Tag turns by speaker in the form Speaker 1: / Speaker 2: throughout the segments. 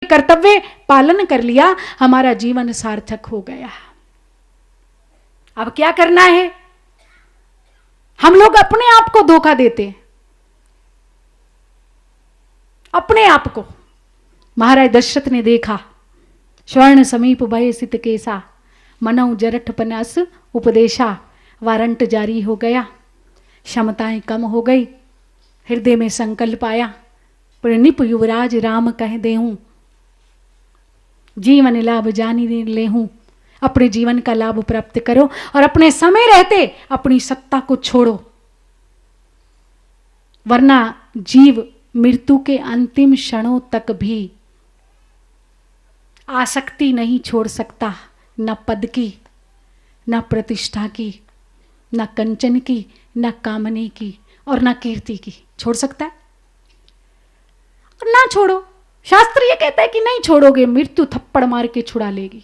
Speaker 1: कर्तव्य पालन कर लिया, हमारा जीवन सार्थक हो गया। अब क्या करना है? हम लोग अपने आप को धोखा देते हैं, अपने आप को। महाराज दशरथ ने देखा, स्वर्ण समीप भय सित केसा, मनऊ जरठ पनस उपदेशा। वारंट जारी हो गया, क्षमताएं कम हो गई, हृदय में संकल्प आया, प्रणिप युवराज राम कह देहूं, जीवन लाभ जानी लेहूं। अपने जीवन का लाभ प्राप्त करो और अपने समय रहते अपनी सत्ता को छोड़ो, वरना जीव मृत्यु के अंतिम क्षणों तक भी आसक्ति नहीं छोड़ सकता, न पद की, न प्रतिष्ठा की, न कंचन की, न कामने की और न कीर्ति की। छोड़ सकता है? और ना छोड़ो। शास्त्र ये कहता है कि नहीं छोड़ोगे, मृत्यु थप्पड़ मार के छुड़ा लेगी,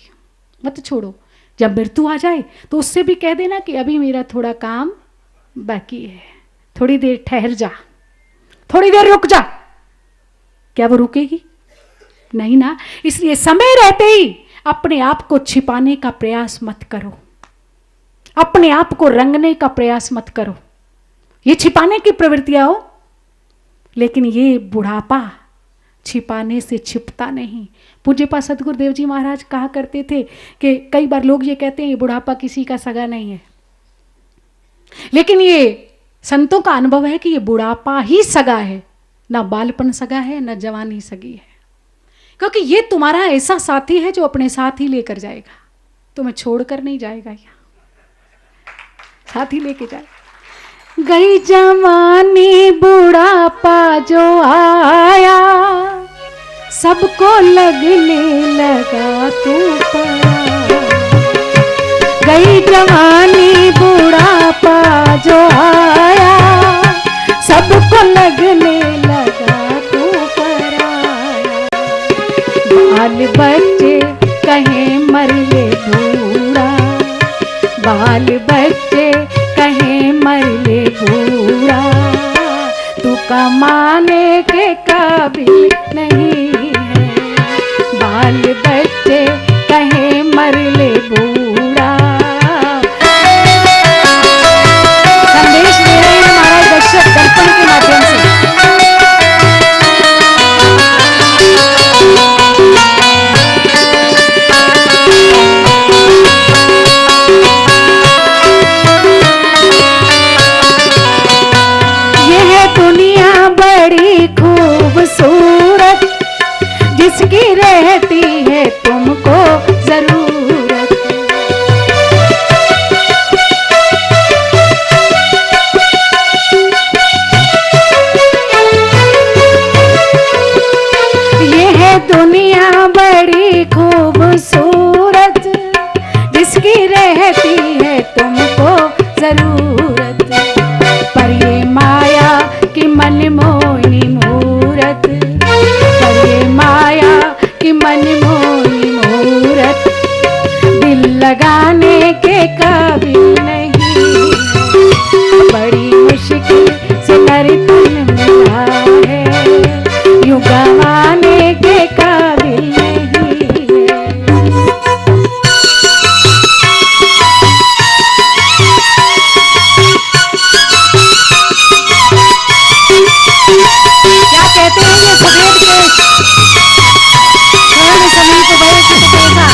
Speaker 1: मत छोड़ो। जब मृत्यु आ जाए तो उससे भी कह देना कि अभी मेरा थोड़ा काम बाकी है, थोड़ी देर ठहर जा, थोड़ी देर रुक जा। क्या वो रुकेगी? नहीं ना। इसलिए समय रहते ही अपने आप को छिपाने का प्रयास मत करो, अपने आप को रंगने का प्रयास मत करो। ये छिपाने की प्रवृत्तियां हो, लेकिन ये बुढ़ापा छिपाने से छिपता नहीं। पूज्यपा सदगुरुदेव जी महाराज कहा करते थे कि कई बार लोग ये कहते हैं ये बुढ़ापा किसी का सगा नहीं है, लेकिन ये संतों का अनुभव है कि ये बुढ़ापा ही सगा है, ना बालपन सगा है, ना जवानी सगी है। क्योंकि ये तुम्हारा ऐसा साथी है जो अपने साथ ही लेकर जाएगा, तुम्हें छोड़कर नहीं जाएगा, यहाँ साथ ही लेके जाएगा। गई जवानी बुढ़ापा जो आया, सबको लगने लगा तू पराया। गई जवानी बुढ़ापा जो आया, सबको लगने लगा तू पराया। बाल बच्चे कहें मर ले बूढ़ा, बाल बच्चे कहें मर ले बूढ़ा, तू कमाने के काबिल नहीं है। बाल बच्चे कहें मर ले बूढ़ा। संदेश दे रहे हैं महाराज दशरथ दर्पण के माध्यम से। खूबसूरत जिसकी रहती है तुमको जरूरत। ये है दुनिया बड़ी खूबसूरत जिसकी रहती है तुमको जरूरत। पर ये माया की मनमोहनी मूरत, पर ये माया की मनमोहनी मूरत, दिल लगाने के काबिल नहीं है। बड़ी मुश्किल से नर तन मिला है, यूं गंवाने के काबिल नहीं है। क्या कहते हैं ये सफेद केश, स्वर्ण समीप भय सित केसा।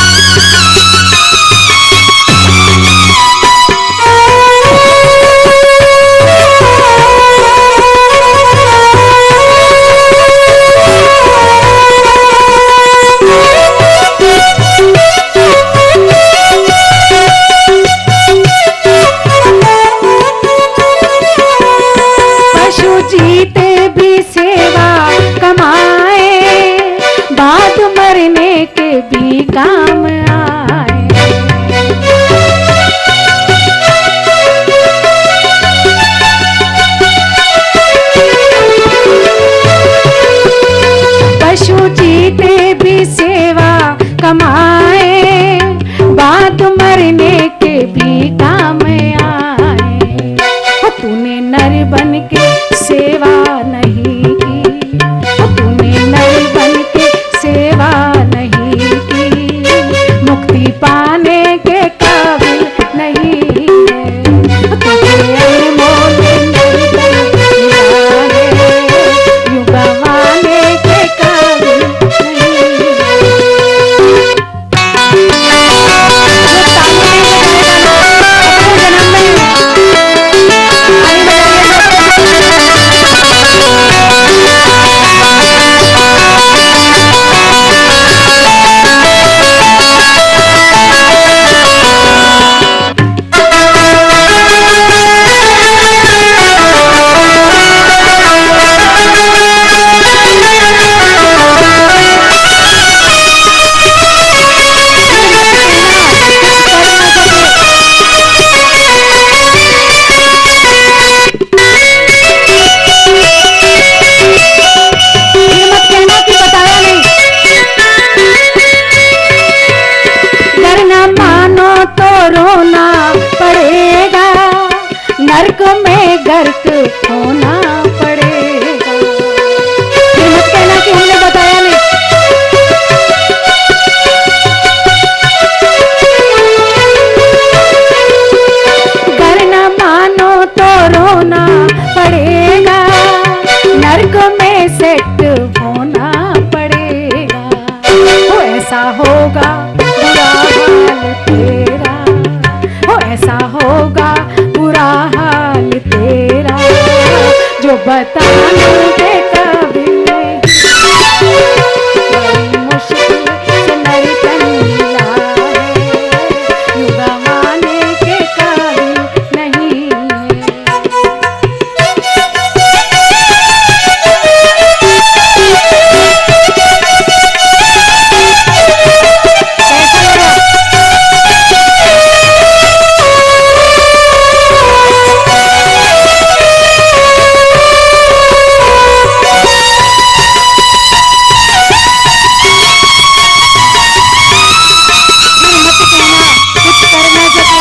Speaker 1: पशु जीते भी सेवा कमाए, बाद मरने के भी काम आए। पशु जीते भी सेवा कमाए, बाद मरने के भी काम आए। तूने नर बन के सेवा नहीं की, तूने नर बन के सेवा सतर्क होना पड़ेगा। फिर मत कहना कि हमने बताया नहीं। अगर न मानो तो रोना पड़ेगा, नर्क में सेट होना पड़ेगा। वो ऐसा होगा बुरा हाल तेरा, वो ऐसा होगा बुरा हाल तेरा, जो बताने के काबिल नहीं। बड़ी मुश्किल से नर्तन मिला है, यूं गंवाने के काबिल नहीं है। कैसा लगा? फिर मत कहना कुछ कर ना सके।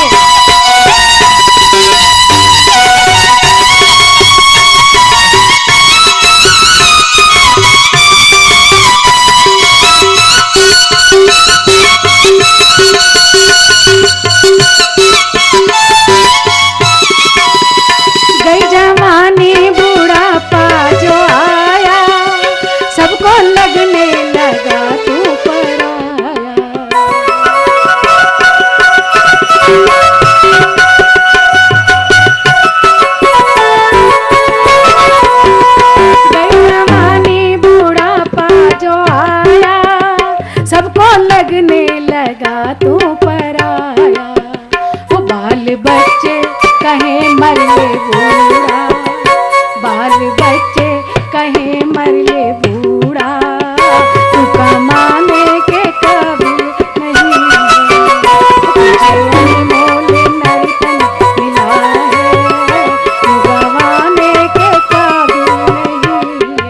Speaker 1: गई जवानी बुढ़ापा जो आया, सबको लगने लगा तू पराया। गई जवानी बुढ़ापा जो आया, सबको लगने लगा तू पराया। वो बाल बच्चे कहे मर ले बूढ़ा, बाल बच्चे कहे मर ले बूढ़ा, तू कमाने के काबिल नहीं है। तुझे अनमोल नर्तन मिला है, तू गंवाने के काबिल नहीं है।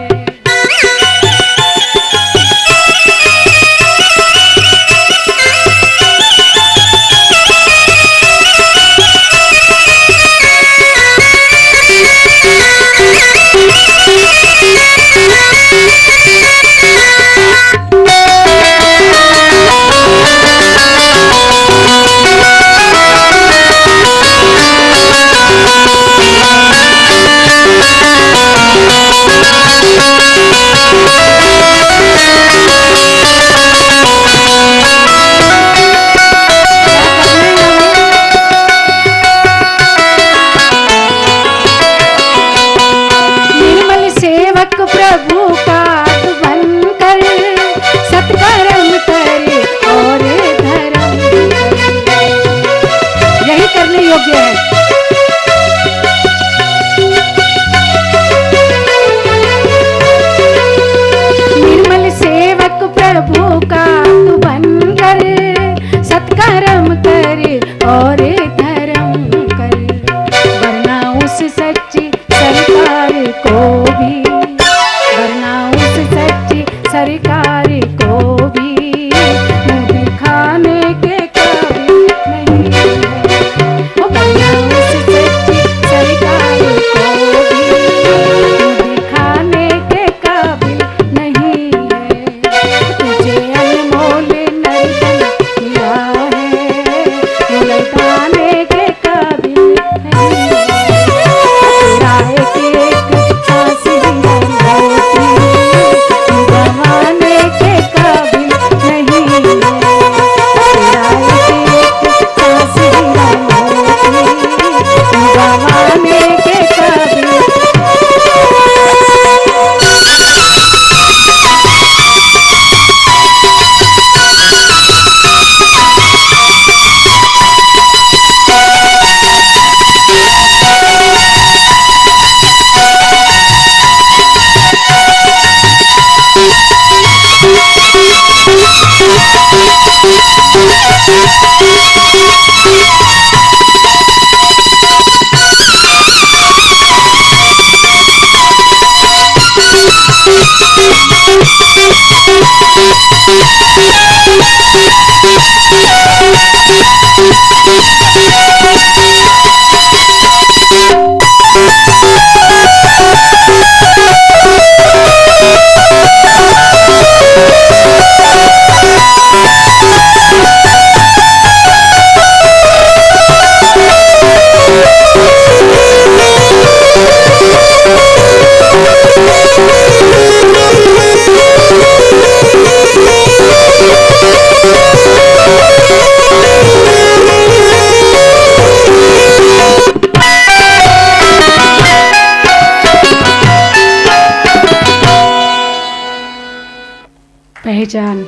Speaker 1: पहचान।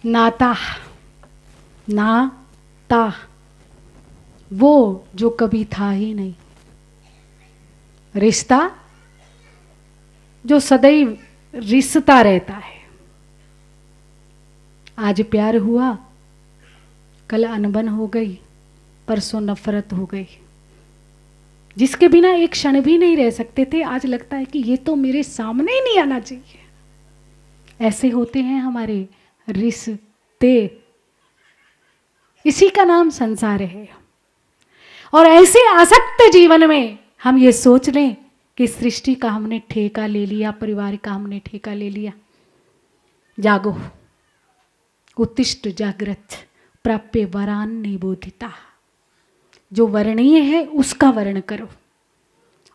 Speaker 1: नाता, नाता वो जो कभी था ही नहीं, रिश्ता जो सदैव रिश्ता रहता है। आज प्यार हुआ, कल अनबन हो गई, परसों नफरत हो गई। जिसके बिना एक क्षण भी नहीं रह सकते थे, आज लगता है कि ये तो मेरे सामने ही नहीं आना चाहिए। ऐसे होते हैं हमारे रिश्ते। इसी का नाम संसार है। और ऐसे आसक्त जीवन में हम ये सोच लें कि सृष्टि का हमने ठेका ले लिया, परिवार का हमने ठेका ले लिया। जागो, उत्तिष्ठ जागृत, प्राप्य वरान निबोधिता। जो वर्णीय है उसका वर्ण करो,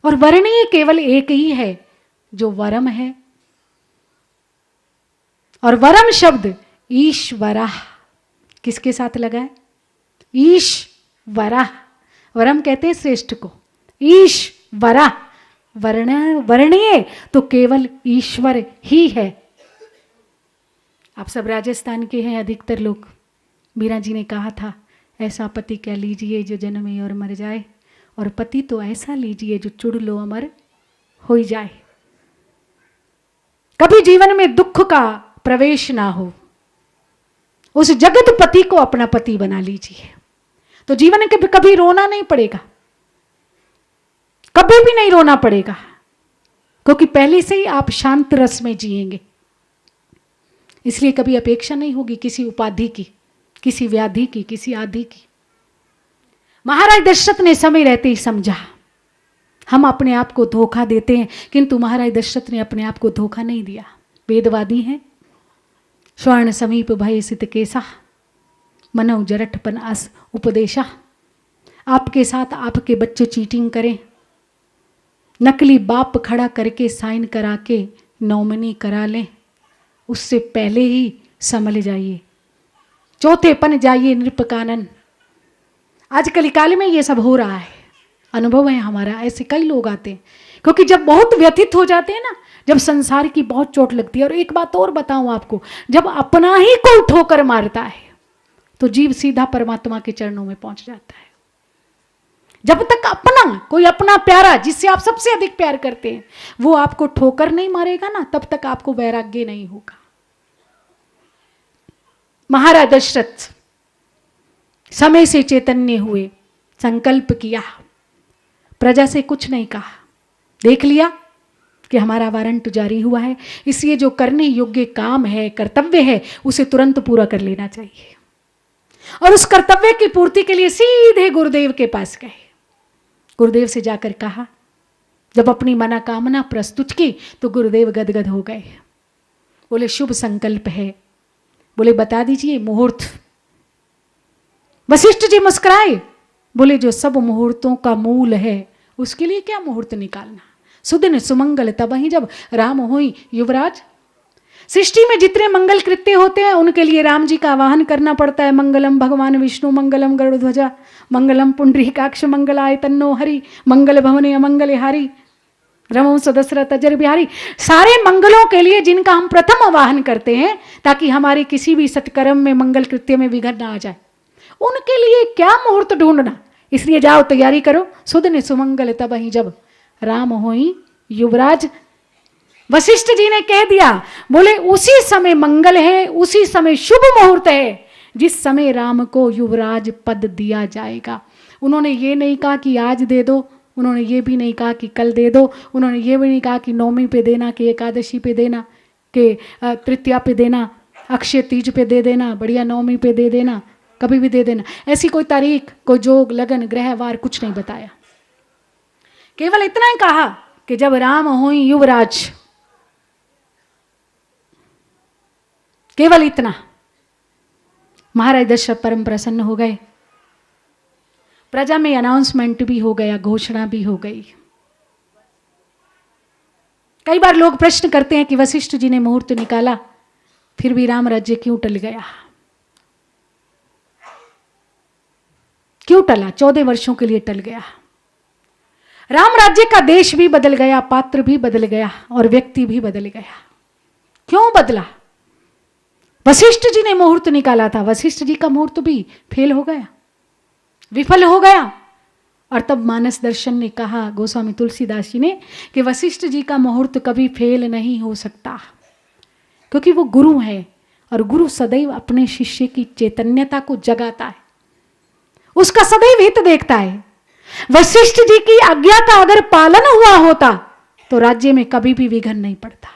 Speaker 1: और वर्णीय केवल एक ही है जो वरम है। और वरम शब्द ईश्वरा किसके साथ लगा है? ईश्वरा। वरम कहते हैं श्रेष्ठ को, ईश्वरा वर्णीय तो केवल ईश्वर ही है। आप सब राजस्थान के हैं अधिकतर लोग। मीरा जी ने कहा था, ऐसा पति क्या लीजिए जो जन्मे और मर जाए, और पति तो ऐसा लीजिए जो चुड़ लो अमर हो जाए। कभी जीवन में दुख का प्रवेश ना हो, उस जगत पति को अपना पति बना लीजिए, तो जीवन में कभी रोना नहीं पड़ेगा, कभी भी नहीं रोना पड़ेगा, क्योंकि पहले से ही आप शांत रस में जिएंगे। इसलिए कभी अपेक्षा नहीं होगी किसी उपाधि की, किसी व्याधि की, किसी आदि की। महाराज दशरथ ने समय रहते ही समझा हम अपने आप को धोखा देते हैं, किंतु महाराज दशरथ ने अपने आप को धोखा नहीं दिया। वेदवादी हैं। स्वर्ण समीप भय सित केसा, मनौ जरठपन अस उपदेशा। आपके साथ आपके बच्चे चीटिंग करें, नकली बाप खड़ा करके साइन करा के नॉमिनी करा लें, उससे पहले ही संभल जाइए, चौथेपन जाइए नृपकानन। आज कलिकाल में ये सब हो रहा है, अनुभव है हमारा। ऐसे कई लोग आते हैं, क्योंकि जब बहुत व्यथित हो जाते हैं ना, जब संसार की बहुत चोट लगती है। और एक बात और बताऊं आपको, जब अपना ही कोई ठोकर मारता है तो जीव सीधा परमात्मा के चरणों में पहुंच जाता है। जब तक अपना कोई अपना प्यारा, जिससे आप सबसे अधिक प्यार करते हैं, वो आपको ठोकर नहीं मारेगा ना, तब तक आपको वैराग्य नहीं होगा। महाराज दशरथ समय से चैतन्य हुए, संकल्प किया, प्रजा से कुछ नहीं कहा, देख लिया कि हमारा वारंट जारी हुआ है, इसलिए जो करने योग्य काम है, कर्तव्य है, उसे तुरंत पूरा कर लेना चाहिए। और उस कर्तव्य की पूर्ति के लिए सीधे गुरुदेव के पास गए। गुरुदेव से जाकर कहा, जब अपनी मनोकामना प्रस्तुत की तो गुरुदेव गदगद हो गए। बोले शुभ संकल्प है, बोले बता दीजिए मुहूर्त। वशिष्ठ जी मुस्कुराए, बोले जो सब मुहूर्तों का मूल है उसके लिए क्या मुहूर्त निकालना। सुदिन सुमंगल तबहि जब राम होई युवराज। सृष्टि में जितने मंगल कृत्य होते हैं उनके लिए राम जी का आवाहन करना पड़ता है। मंगलम भगवान विष्णु, मंगलम गरुड़ध्वजा, मंगलम पुंडरीकाक्ष, मंगलाय तन्नो हरि, मंगल भवने अमंगल हारी, रमो दशरथ अजर बिहारी। सारे मंगलों के लिए जिनका हम प्रथम आवाहन करते हैं, ताकि हमारे किसी भी सत्कर्म में, मंगल कृत्य में विघ्न ना आ जाए, उनके लिए क्या मुहूर्त ढूंढना। इसलिए जाओ तैयारी करो। सुदिन सुमंगल तबहि जब राम होई युवराज। वशिष्ठ जी ने कह दिया, बोले उसी समय मंगल है, उसी समय शुभ मुहूर्त है जिस समय राम को युवराज पद दिया जाएगा। उन्होंने ये नहीं कहा कि आज दे दो, उन्होंने ये भी नहीं कहा कि कल दे दो, उन्होंने ये भी नहीं कहा कि नौमी पे देना, कि एकादशी पे देना, कि तृतीया पे देना, अक्षय तीज पे दे देना, बढ़िया नौमी पे दे देना, कभी भी दे देना। ऐसी कोई तारीख, कोई जोग, लगन, ग्रह, वार कुछ नहीं बताया। केवल इतना ही कहा कि जब राम होई युवराज, केवल इतना। महाराज दशरथ परम प्रसन्न हो गए। प्रजा में अनाउंसमेंट भी हो गया, घोषणा भी हो गई। कई बार लोग प्रश्न करते हैं कि वशिष्ठ जी ने मुहूर्त निकाला, फिर भी राम राज्य क्यों टल गया, क्यों टला? 14 वर्षों के लिए टल गया। राम राज्य का देश भी बदल गया, पात्र भी बदल गया और व्यक्ति भी बदल गया। क्यों बदला? वशिष्ठ जी ने मुहूर्त निकाला था, वशिष्ठ जी का मुहूर्त भी फेल हो गया, विफल हो गया। और तब मानस दर्शन ने कहा, गोस्वामी तुलसीदास जी ने, कि वशिष्ठ जी का मुहूर्त कभी फेल नहीं हो सकता, क्योंकि वो गुरु है और गुरु सदैव अपने शिष्य की चैतन्यता को जगाता है, उसका सदैव हित देखता है। वशिष्ठ जी की आज्ञा का अगर पालन हुआ होता तो राज्य में कभी भी विघ्न नहीं पड़ता।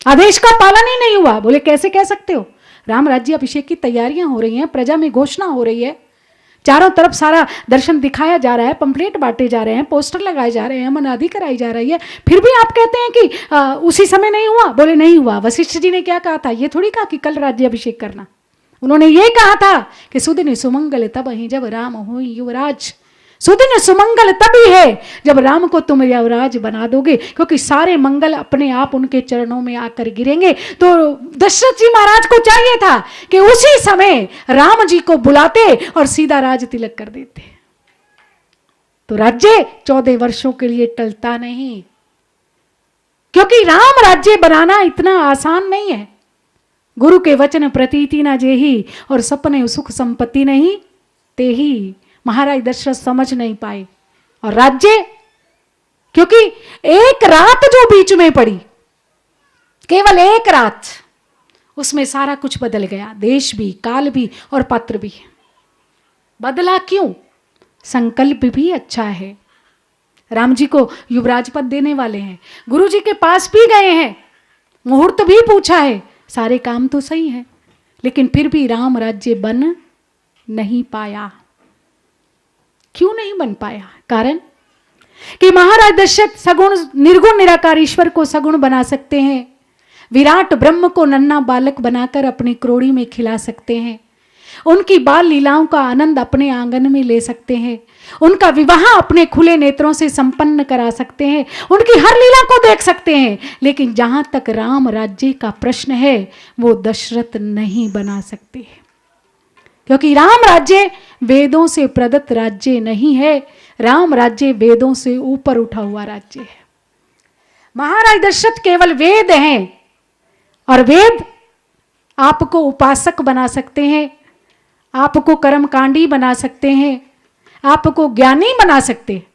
Speaker 1: आदेश का पालन ही नहीं हुआ, बोले कैसे कह सकते हो? राम राज्य अभिषेक की तैयारियां हो रही हैं, प्रजा में घोषणा हो रही है, चारों तरफ सारा दर्शन दिखाया जा रहा है, पंपलेट बांटे जा रहे हैं, पोस्टर लगाए जा रहे हैं, मनादी कराई जा रही है, फिर भी आप कहते हैं कि उसी समय नहीं हुआ। बोले नहीं हुआ। वशिष्ठ जी ने क्या कहा था? ये थोड़ी कहा कि कल राज्य अभिषेक करना, उन्होंने ये कहा था कि सुदिन सुमंगल तब ही जब राम हो युवराज। सुदिन सुमंगल तभी है जब राम को तुम युवराज बना दोगे, क्योंकि सारे मंगल अपने आप उनके चरणों में आकर गिरेंगे। तो दशरथ जी महाराज को चाहिए था कि उसी समय राम जी को बुलाते और सीधा राज तिलक कर देते। तो राज्य 14 वर्षों के लिए टलता नहीं, क्योंकि राम राज्य बनाना इतना आसान नहीं है। गुरु के वचन प्रतीति ना जेही और सपने सुख संपत्ति नहीं तेही, महाराज दशरथ समझ नहीं पाए। और राज्य, क्योंकि एक रात जो बीच में पड़ी, केवल एक रात, उसमें सारा कुछ बदल गया, देश भी, काल भी और पात्र भी। बदला क्यों? संकल्प भी अच्छा है, राम जी को युवराज पद देने वाले हैं, गुरु जी के पास भी गए हैं, मुहूर्त भी पूछा है, सारे काम तो सही है, लेकिन फिर भी राम राज्य बन नहीं पाया। क्यों नहीं बन पाया? कारण कि महाराज दशरथ सगुण निर्गुण निराकार ईश्वर को सगुण बना सकते हैं, विराट ब्रह्म को नन्हा बालक बनाकर अपनी क्रोड़ी में खिला सकते हैं, उनकी बाल लीलाओं का आनंद अपने आंगन में ले सकते हैं, उनका विवाह अपने खुले नेत्रों से संपन्न करा सकते हैं, उनकी हर लीला को देख सकते हैं। लेकिन जहां तक राम राज्य का प्रश्न है, वो दशरथ नहीं बना सकते, क्योंकि राम राज्य वेदों से प्रदत्त राज्य नहीं है, राम राज्य वेदों से ऊपर उठा हुआ राज्य है। महाराज दशरथ केवल वेद हैं, और वेद आपको उपासक बना सकते हैं, आपको कर्मकांडी बना सकते हैं, आपको ज्ञानी बना सकते हैं,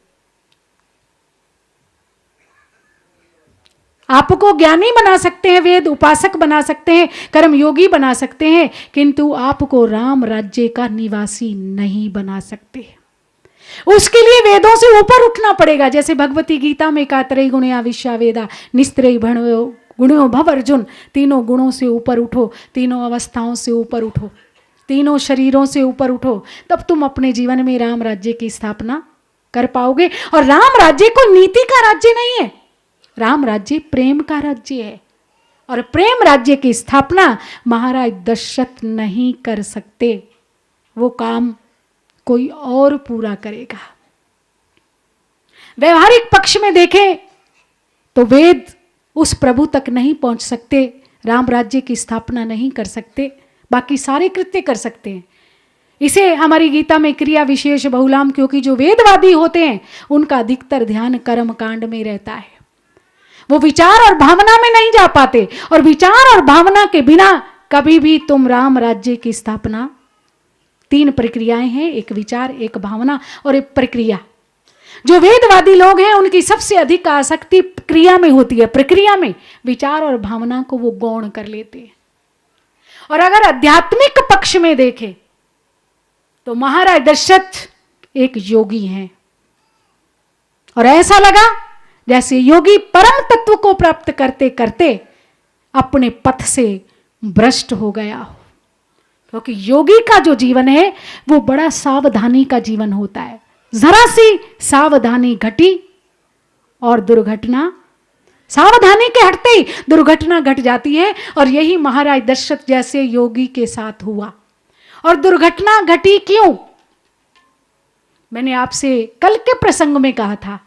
Speaker 1: आपको ज्ञानी बना सकते हैं, वेद उपासक बना सकते हैं, कर्म योगी बना सकते हैं, किंतु आपको राम राज्य का निवासी नहीं बना सकते। उसके लिए वेदों से ऊपर उठना पड़ेगा। जैसे भगवती गीता में कहा, त्रय गुणया विश्वा वेदा निस्त्रय गुणो भव अर्जुन, तीनों गुणों से ऊपर उठो, तीनों अवस्थाओं से ऊपर उठो, तीनों शरीरों से ऊपर उठो, तब तुम अपने जीवन में राम राज्य की स्थापना कर पाओगे। और राम राज्य को नीति का राज्य नहीं है, राम राज्य प्रेम का राज्य है, और प्रेम राज्य की स्थापना महाराज दशरथ नहीं कर सकते, वो काम कोई और पूरा करेगा। व्यवहारिक पक्ष में देखें तो वेद उस प्रभु तक नहीं पहुंच सकते, राम राज्य की स्थापना नहीं कर सकते, बाकी सारे कृत्य कर सकते हैं। इसे हमारी गीता में क्रिया विशेष बहुलाम, क्योंकि जो वेदवादी होते हैं उनका अधिकतर ध्यान कर्म कांड में रहता है, वो विचार और भावना में नहीं जा पाते, और विचार और भावना के बिना कभी भी तुम राम राज्य की स्थापना, 3 प्रक्रियाएं हैं, एक विचार, एक भावना और एक प्रक्रिया। जो वेदवादी लोग हैं उनकी सबसे अधिक आसक्ति क्रिया में होती है, प्रक्रिया में, विचार और भावना को वो गौण कर लेते हैं। और अगर आध्यात्मिक पक्ष में देखें तो महाराज दशरथ एक योगी हैं, और ऐसा लगा जैसे योगी परम तत्व को प्राप्त करते करते अपने पथ से भ्रष्ट हो गया हो, क्योंकि योगी का जो जीवन है वो बड़ा सावधानी का जीवन होता है। जरा सी सावधानी घटी और दुर्घटना, सावधानी के हटते ही दुर्घटना घट जाती है, और यही महाराज दशरथ जैसे योगी के साथ हुआ। और दुर्घटना घटी क्यों? मैंने आपसे कल के प्रसंग में कहा था